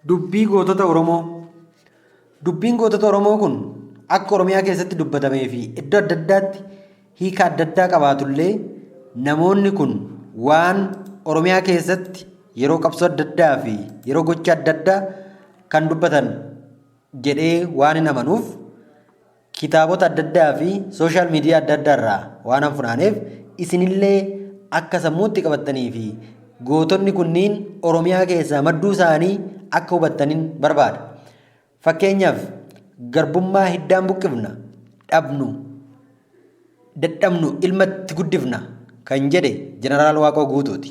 Dubbii gootota Oromoo. Dubbiin gootota Oromoo kun akka Oromiyaa keessatti dubbatamee fi iddoo adda addaatti hiika adda addaa qabaatullee namoonni kun waan Oromiyaa keessatti yeroo qabsoo adda addaa fi yeroo gocha adda addaa kan dubbatan jedhee waan hin amanuuf kitaabota adda addaa fi sooshaal miidiyaa adda addaa irraa waan fudhaaneef isinillee akka sammuutti qabattanii fi gootonni kunniin Oromiyaa keessaa madduu isaanii akka hubattaniin barbaada. Fakkeenyaaf garbummaa hiddaan buqqifna, dhabnu, dadhabnu ilmatti guddifna kan jedhe Jeneraal Waaqoo Guutuuti.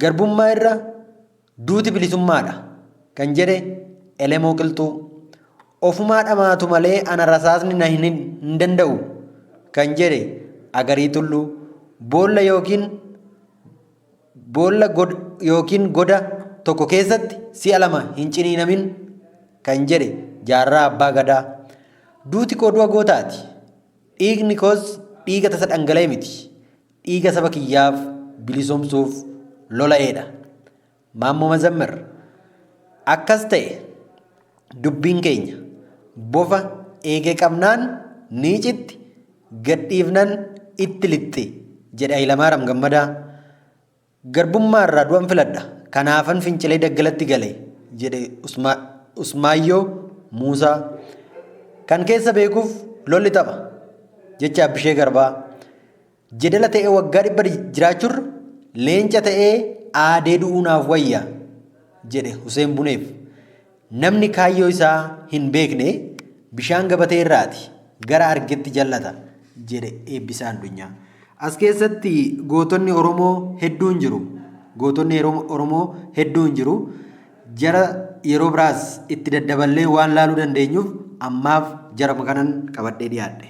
Garbummaa irra duuti bilisummaadha kan jedhe Elemoo Qilxuu. Ofumaa dhamaatu malee ana rasaasni na hin danda'u kan jedhe Agarii Tulluu. Boolla yookiin goda tokko keessatti si'a lama hin ciniinamin kan jedhe Jaarraa Abbaa Gadaa. Duuti koo du'a gootaati. Dhiigni koos dhiiga tasa dhangala'e miti. Dhiiga saba kiyyaaf bilisoomsuuf lola'eedha. Maammoo Mazammar. Akkas ta'e dubbiin keenya bofa eegee qabnaan ni citti gadhiifnan itti lixxe jedhe Hayilamaariyaam Gammadaa. Garbummaa irraa du'an filadha kanaafan fincilee daggalatti gale jedhe Usmaayyoo Muusaa. Kan keessa beekuuf lolli tapha jecha Abbishee Garbaa. Jedala ta'ee waggaa 100 jiraachuurra leenca ta'ee aadee du'uu naaf wayya jedhe Huseen Buneef. Namni kaayyoo isaa hin beekne bishaan gabatee irraati gara argetti jallata jedhe Eebbisaan Addunyaa. As keessatti gootonni Oromoo hedduun jiru. Gootonni Oromoo hedduun jiru. Jara yeroo biraas itti daddaballee waan laaluu dandeenyuuf ammaaf jara kanan qabadhee dhiyaadhe.